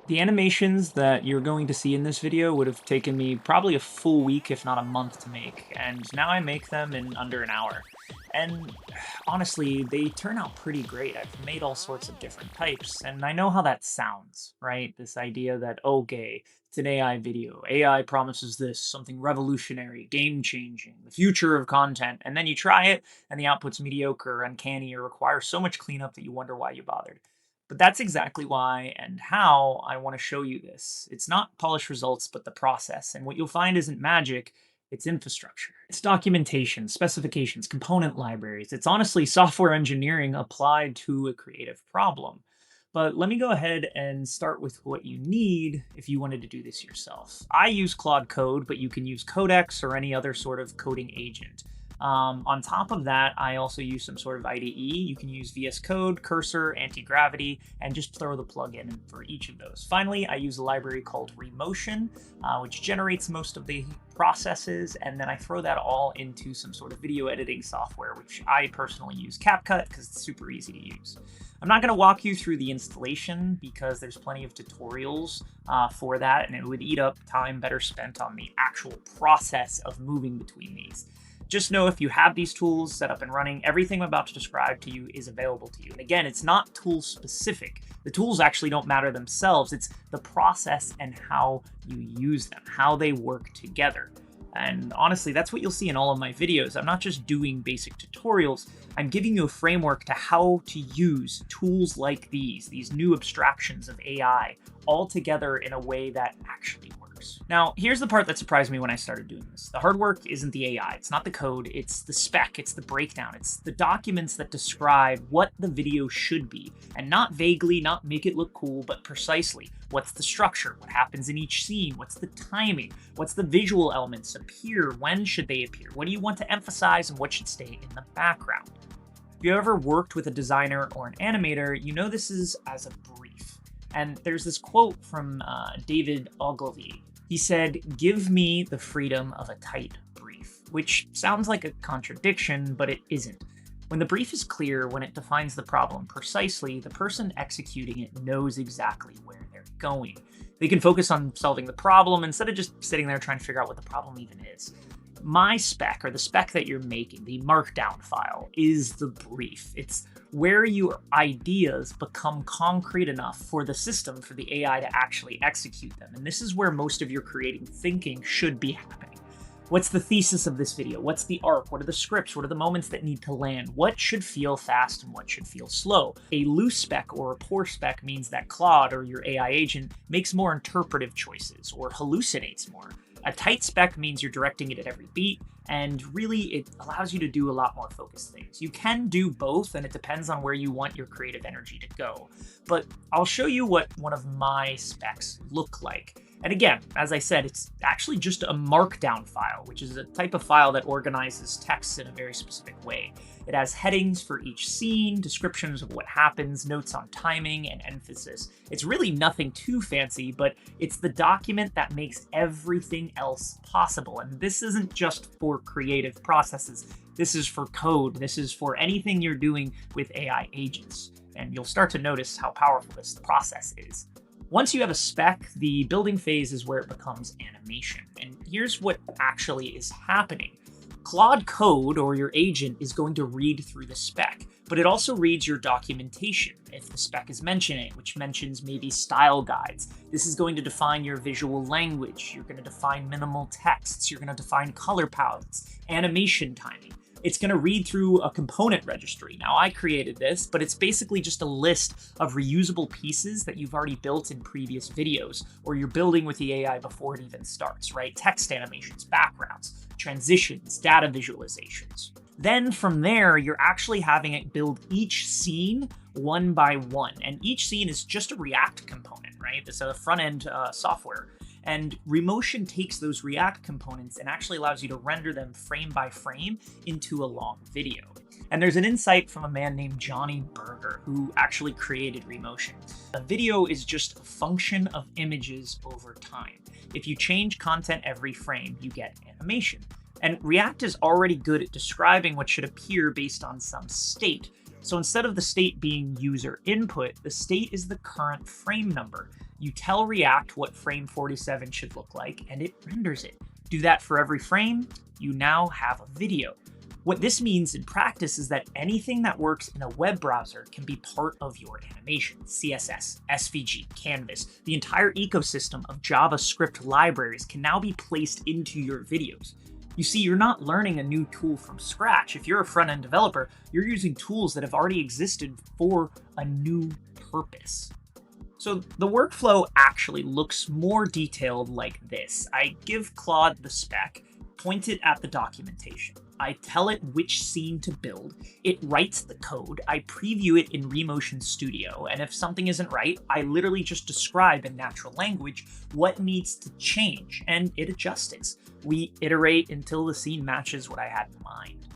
The animations that you're going to see in this video would have taken me probably a full week, if not a month, to make, and now I make them in under an hour. And honestly, they turn out pretty great. I've made all sorts of different types, and I know how that sounds, right? This idea that, okay, it's an AI video. AI promises this, something revolutionary, game-changing, the future of content, and then you try it, and the output's mediocre, uncanny, or requires so much cleanup that you wonder why you bothered. But that's exactly why and how I want to show you this. It's not polished results, but the process. And what you'll find isn't magic, it's infrastructure. It's documentation, specifications, component libraries. It's honestly software engineering applied to a creative problem. But let me go ahead and start with what you need if you wanted to do this yourself. I use Claude Code, but you can use Codex or any other sort of coding agent. On top of that, I also use some sort of IDE. You can use VS Code, Cursor, Anti-Gravity, and just throw the plugin for each of those. Finally, I use a library called Remotion, which generates most of the processes, and then I throw that all into some sort of video editing software, which I personally use CapCut because it's super easy to use. I'm not going to walk you through the installation because there's plenty of tutorials for that, and it would eat up time better spent on the actual process of moving between these. Just know if you have these tools set up and running, everything I'm about to describe to you is available to you. And again, it's not tool specific. The tools actually don't matter themselves. It's the process and how you use them, how they work together. And honestly, that's what you'll see in all of my videos. I'm not just doing basic tutorials. I'm giving you a framework to how to use tools like these new abstractions of AI, all together in a way that actually works. Now, here's the part that surprised me when I started doing this. The hard work isn't the AI, it's not the code, it's the spec, it's the breakdown, it's the documents that describe what the video should be, and not vaguely, not make it look cool, but precisely. What's the structure? What happens in each scene? What's the timing? What's the visual elements appear? When should they appear? What do you want to emphasize and what should stay in the background? If you ever worked with a designer or an animator, you know this is as a brief. And there's this quote from David Ogilvy. He said, "Give me the freedom of a tight brief," which sounds like a contradiction, but it isn't. When the brief is clear, when it defines the problem precisely, the person executing it knows exactly where they're going. They can focus on solving the problem instead of just sitting there trying to figure out what the problem even is. My spec, or the spec that you're making, the markdown file, is the brief. It's where your ideas become concrete enough for the system, for the AI to actually execute them. And this is where most of your creative thinking should be happening. What's the thesis of this video? What's the arc? What are the scripts? What are the moments that need to land? What should feel fast and what should feel slow? A loose spec or a poor spec means that Claude, or your AI agent, makes more interpretive choices or hallucinates more. A tight spec means you're directing it at every beat, and really it allows you to do a lot more focused things. You can do both, and it depends on where you want your creative energy to go. But I'll show you what one of my specs look like. And again, as I said, it's actually just a markdown file, which is a type of file that organizes text in a very specific way. It has headings for each scene, descriptions of what happens, notes on timing, and emphasis. It's really nothing too fancy, but it's the document that makes everything else possible. And this isn't just for creative processes. This is for code. This is for anything you're doing with AI agents. And you'll start to notice how powerful this process is. Once you have a spec, the building phase is where it becomes animation. And here's what actually is happening. Claude Code, or your agent, is going to read through the spec, but it also reads your documentation if the spec is mentioning it, which mentions maybe style guides. This is going to define your visual language. You're going to define minimal texts. You're going to define color palettes, animation timing. It's going to read through a component registry. Now, I created this, but it's basically just a list of reusable pieces that you've already built in previous videos, or you're building with the AI before it even starts, right? Text animations, backgrounds, transitions, data visualizations. Then from there, you're actually having it build each scene one by one. And each scene is just a React component, right? It's a front-end software. And Remotion takes those React components and actually allows you to render them frame by frame into a long video. And there's an insight from a man named Johnny Berger, who actually created Remotion. A video is just a function of images over time. If you change content every frame, you get animation. And React is already good at describing what should appear based on some state. So instead of the state being user input, the state is the current frame number. You tell React what frame 47 should look like, and it renders it. Do that for every frame, you now have a video. What this means in practice is that anything that works in a web browser can be part of your animation. CSS, SVG, Canvas, the entire ecosystem of JavaScript libraries can now be placed into your videos. You see, you're not learning a new tool from scratch. If you're a front-end developer, you're using tools that have already existed for a new purpose. So the workflow actually looks more detailed like this. I give Claude the spec, point it at the documentation. I tell it which scene to build, it writes the code, I preview it in Remotion Studio, and if something isn't right, I literally just describe in natural language what needs to change, and it adjusts it. We iterate until the scene matches what I had in mind.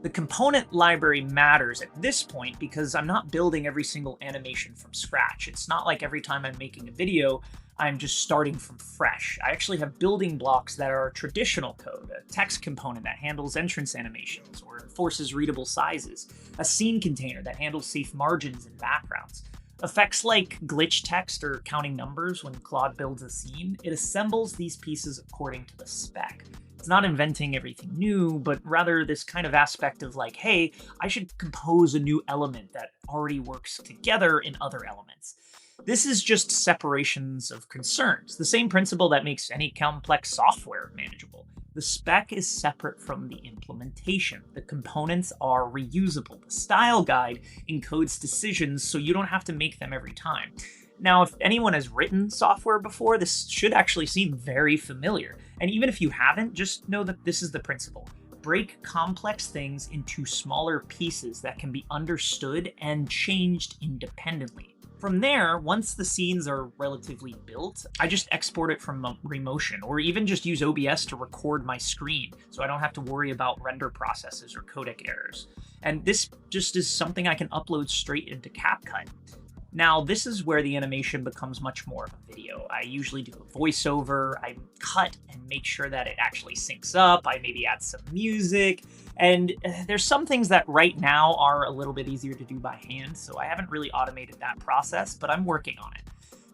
The component library matters at this point because I'm not building every single animation from scratch. It's not like every time I'm making a video, I'm just starting from fresh. I actually have building blocks that are traditional code, a text component that handles entrance animations or enforces readable sizes, a scene container that handles safe margins and backgrounds. Effects like glitch text or counting numbers when Claude builds a scene, it assembles these pieces according to the spec. It's not inventing everything new, but rather this kind of aspect of like, hey, I should compose a new element that already works together in other elements. This is just separations of concerns, the same principle that makes any complex software manageable. The spec is separate from the implementation. The components are reusable. The style guide encodes decisions so you don't have to make them every time. Now, if anyone has written software before, this should actually seem very familiar. And even if you haven't, just know that this is the principle. Break complex things into smaller pieces that can be understood and changed independently. From there, once the scenes are relatively built, I just export it from Remotion, or even just use OBS to record my screen, so I don't have to worry about render processes or codec errors. And this just is something I can upload straight into CapCut. Now, this is where the animation becomes much more of a video. I usually do a voiceover, I cut and make sure that it actually syncs up, I maybe add some music, and there's some things that right now are a little bit easier to do by hand, so I haven't really automated that process, but I'm working on it.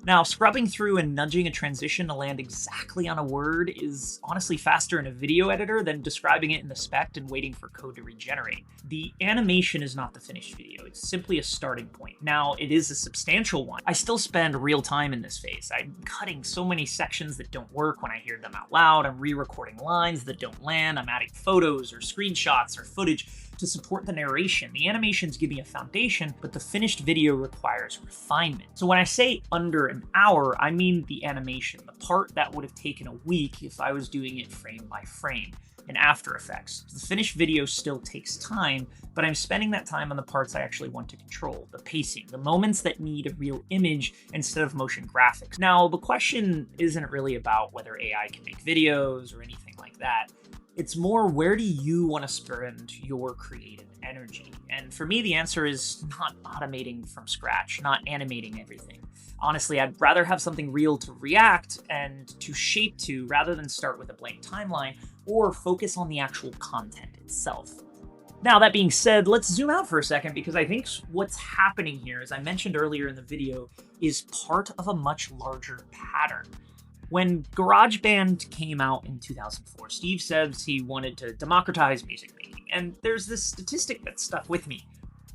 Now, scrubbing through and nudging a transition to land exactly on a word is honestly faster in a video editor than describing it in the spec and waiting for code to regenerate. The animation is not the finished video, it's simply a starting point. Now, it is a substantial one. I still spend real time in this phase. I'm cutting so many sections that don't work when I hear them out loud, I'm re-recording lines that don't land, I'm adding photos or screenshots or footage to support the narration. The animations give me a foundation, but the finished video requires refinement. So when I say under an hour, I mean the animation, the part that would have taken a week if I was doing it frame by frame in After Effects. The finished video still takes time, but I'm spending that time on the parts I actually want to control, the pacing, the moments that need a real image instead of motion graphics. Now, the question isn't really about whether AI can make videos or anything like that. It's more, where do you want to spend your creative energy? And for me, the answer is not automating from scratch, not animating everything. Honestly, I'd rather have something real to react and to shape to rather than start with a blank timeline or focus on the actual content itself. Now, that being said, let's zoom out for a second because I think what's happening here, as I mentioned earlier in the video, is part of a much larger pattern. When GarageBand came out in 2004, Steve says he wanted to democratize music making, and there's this statistic that stuck with me.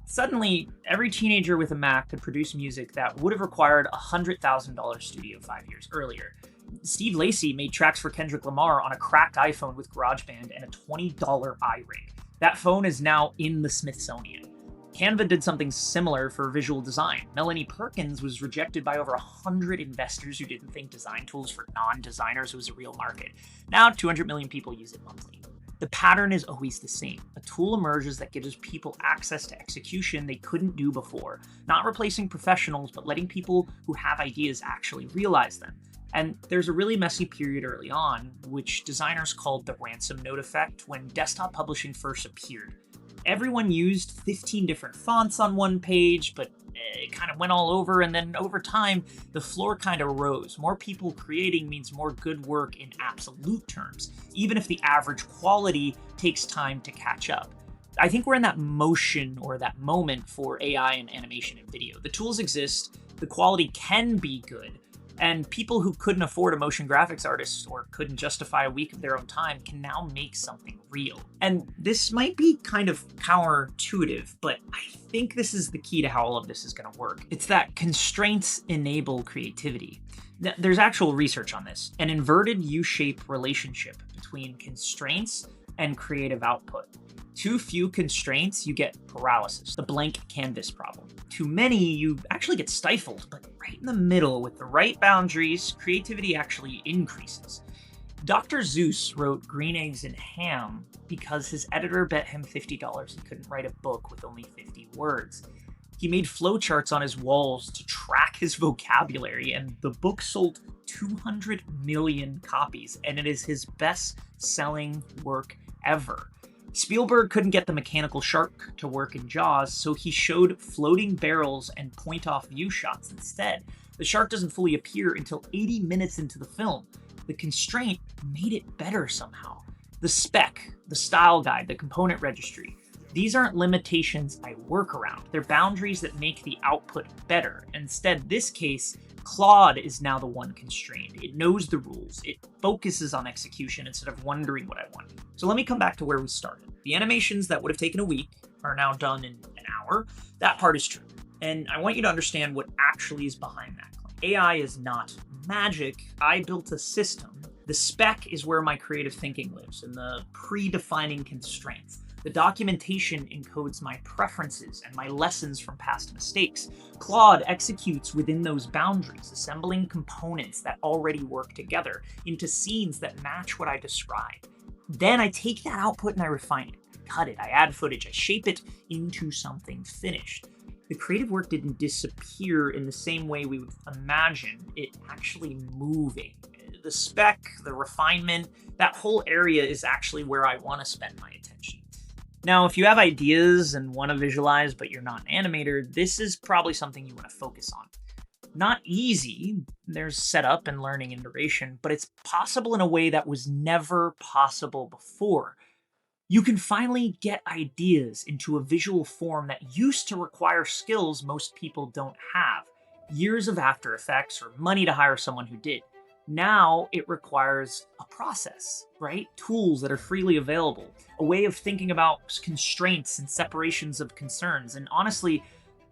Suddenly, every teenager with a Mac could produce music that would have required a $100,000 studio 5 years earlier. Steve Lacy made tracks for Kendrick Lamar on a cracked iPhone with GarageBand and a $20 iRig. That phone is now in the Smithsonian. Canva did something similar for visual design. Melanie Perkins was rejected by over 100 investors who didn't think design tools for non-designers was a real market. Now 200 million people use it monthly. The pattern is always the same. A tool emerges that gives people access to execution they couldn't do before, not replacing professionals, but letting people who have ideas actually realize them. And there's a really messy period early on, which designers called the ransom note effect, when desktop publishing first appeared. Everyone used 15 different fonts on one page, but it kind of went all over, and then over time, the floor kind of rose. More people creating means more good work in absolute terms, even if the average quality takes time to catch up. I think we're in that motion or that moment for AI and animation and video. The tools exist, the quality can be good, And people who couldn't afford a motion graphics artist or couldn't justify a week of their own time can now make something real. And this might be kind of counterintuitive, but I think this is the key to how all of this is going to work. It's that constraints enable creativity. There's actual research on this, an inverted U-shaped relationship between constraints and creative output. Too few constraints, you get paralysis, the blank canvas problem. Too many, you actually get stifled, but right in the middle with the right boundaries, creativity actually increases. Dr. Seuss wrote Green Eggs and Ham because his editor bet him $50 he couldn't write a book with only 50 words. He made flowcharts on his walls to track his vocabulary, and the book sold 200 million copies, and it is his best-selling work ever. Spielberg couldn't get the mechanical shark to work in Jaws, so he showed floating barrels and point-off view shots instead. The shark doesn't fully appear until 80 minutes into the film. The constraint made it better somehow. The spec, the style guide, the component registry, these aren't limitations I work around. They're boundaries that make the output better. Instead, this case, Claude is now the one constrained. It knows the rules. It focuses on execution instead of wondering what I want. So let me come back to where we started. The animations that would have taken a week are now done in an hour. That part is true. And I want you to understand what actually is behind that claim. AI is not magic. I built a system. The spec is where my creative thinking lives, and the predefining constraints. The documentation encodes my preferences and my lessons from past mistakes. Claude executes within those boundaries, assembling components that already work together into scenes that match what I describe. Then I take that output and I refine it, I cut it, I add footage, I shape it into something finished. The creative work didn't disappear in the same way we would imagine it actually moving. The spec, the refinement, that whole area is actually where I want to spend my attention. Now, if you have ideas and want to visualize, but you're not an animator, this is probably something you want to focus on. Not easy, there's setup and learning and iteration, but it's possible in a way that was never possible before. You can finally get ideas into a visual form that used to require skills most people don't have. Years of After Effects or money to hire someone who did. Now it requires a process, right? Tools that are freely available, a way of thinking about constraints and separations of concerns. And honestly,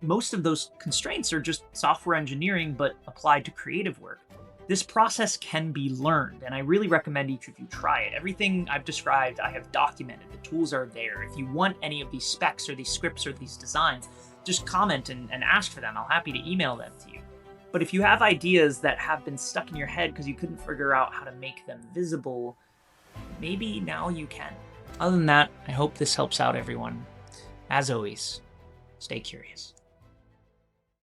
most of those constraints are just software engineering, but applied to creative work. This process can be learned, and I really recommend each of you try it. Everything I've described, I have documented. The tools are there. If you want any of these specs or these scripts or these designs, just comment and ask for them. I'll be happy to email them to you. But if you have ideas that have been stuck in your head because you couldn't figure out how to make them visible, maybe now you can. Other than that, I hope this helps out everyone. As always, stay curious.